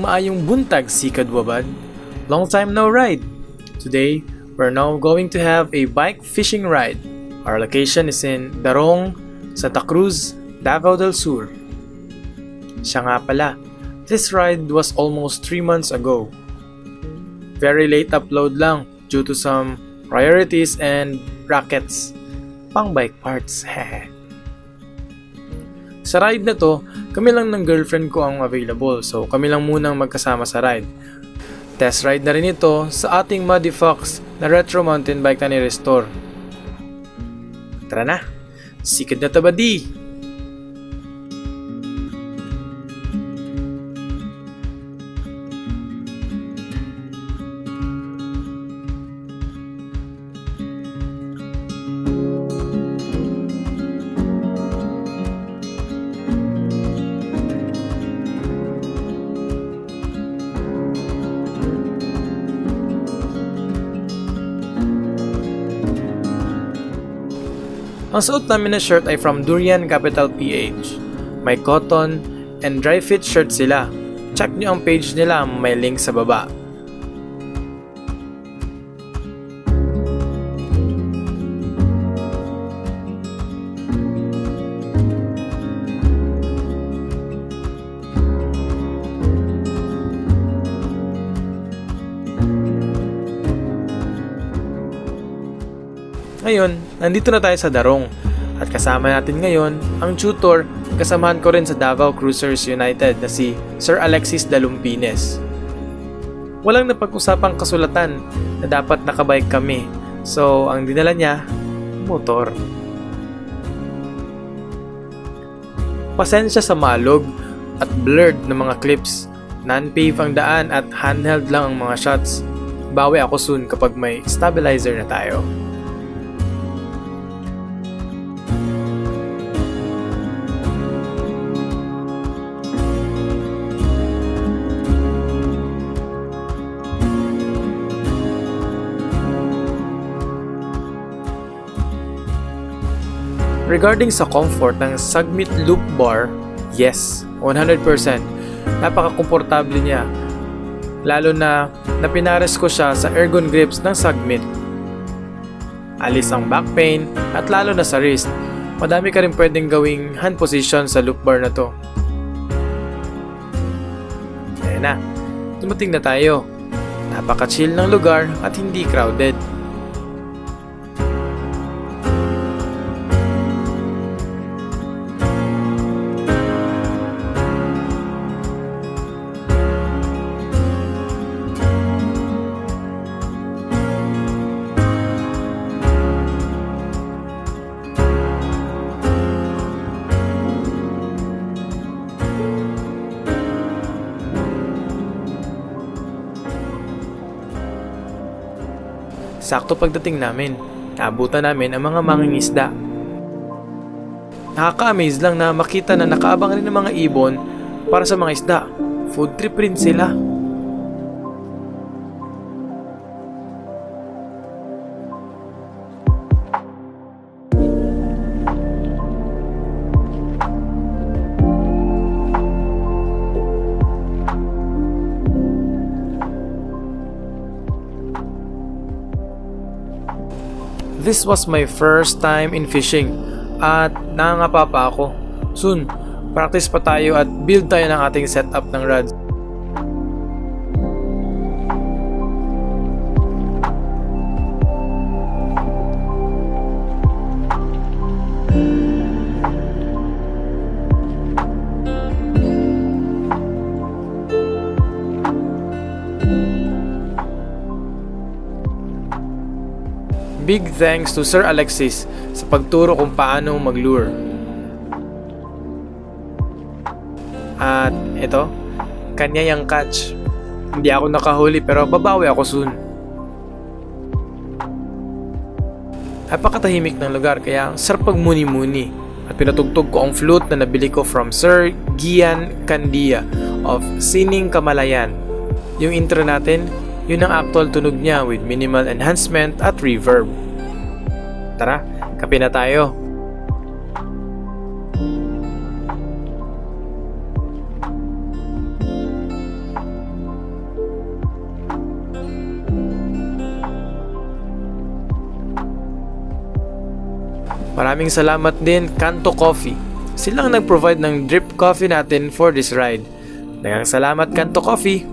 Maayong buntag, Sikad, Wabad. Long time no ride. Today, we're now going to have a bike fishing ride. Our location is in Darong, Sta Cruz, Davao del Sur. Siya nga pala, this ride was almost 3 months ago. Very late upload lang due to some priorities and rakets. Pang bike parts, hehe. Sa ride na to, kami lang ng girlfriend ko ang available, so kami lang munang magkasama sa ride. Test ride na rin ito sa ating Muddy Fox na retro mountain bike na ni-restore. Tara na, sikad na ta badi! Ang suot namin na shirt ay from Durian Capital PH. May cotton and dryfit shirt sila. Check nyo ang page nila, may link sa baba. Ngayon, nandito na tayo sa Darong at kasama natin ngayon ang tutor, kasamahan ko rin sa Davao Cruisers United na si Sir Alexis Dalumpines. Walang napag-usapang kasulatan na dapat nakabike kami, so ang dinala niya, motor. Pasensya sa malog at blurred na mga clips, non-pave ang daan at handheld lang ang mga shots. Bawi ako soon kapag may stabilizer na tayo. Regarding sa comfort ng Sagmit loop bar, yes, 100%. Napaka-komportable niya. Lalo na napinares ko siya sa ergon grips ng Sagmit. Alis ang back pain at lalo na sa wrist. Madami ka rin pwedeng gawing hand position sa loop bar na to. Ayan na, dumating na tayo. Napaka-chill ng lugar at hindi crowded. Sakto pagdating namin, naabutan namin ang mga mangingisda. Nakaka-amaze lang na makita na nakaabang rin ng mga ibon para sa mga isda. Food trip rin sila. This was my first time in fishing at nangangapa pa ako. Soon, practice pa tayo at build tayo ng ating setup ng rods. Big thanks to Sir Alexis sa pagturo kung paano mag-lure. At ito, kanya yung catch. Hindi ako nakahuli pero babawi ako soon. Napakatahimik ng lugar kaya sarap pagmuni-muni. At pinatugtog ko ang flute na nabili ko from Sir Gian Candia of Sining Kamalayan. Yung intro natin, yun ang actual tunog niya with minimal enhancement at reverb. Tara, kape na tayo. Maraming salamat din Kanto Coffee. Silang nag-provide ng drip coffee natin for this ride. Daghang salamat Kanto Coffee.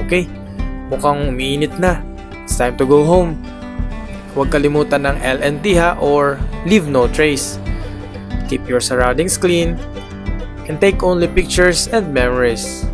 Okay, mukhang umiinit na. It's time to go home. Huwag kalimutan ng LNT ha, or leave no trace. Keep your surroundings clean and take only pictures and memories.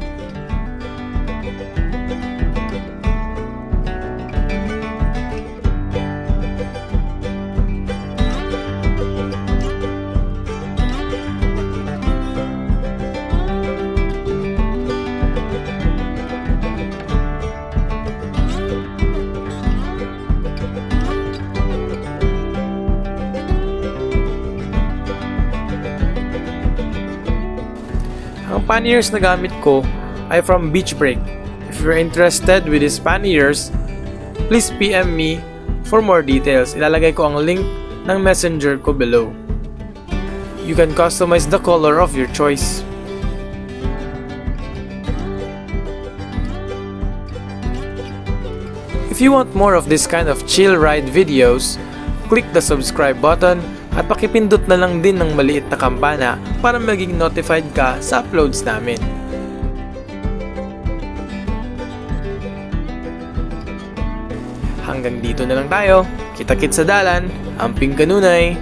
Ang panniers na gamit ko ay from Beach Break. If you're interested with these panniers, please PM me for more details. Ilalagay ko ang link ng messenger ko below. You can customize the color of your choice. If you want more of this kind of chill ride videos, click the subscribe button at pakipindot na lang din ng maliit na kampana para maging notified ka sa uploads namin. Hanggang dito na lang tayo. Kita-kits sa dalan. Amping kanunay.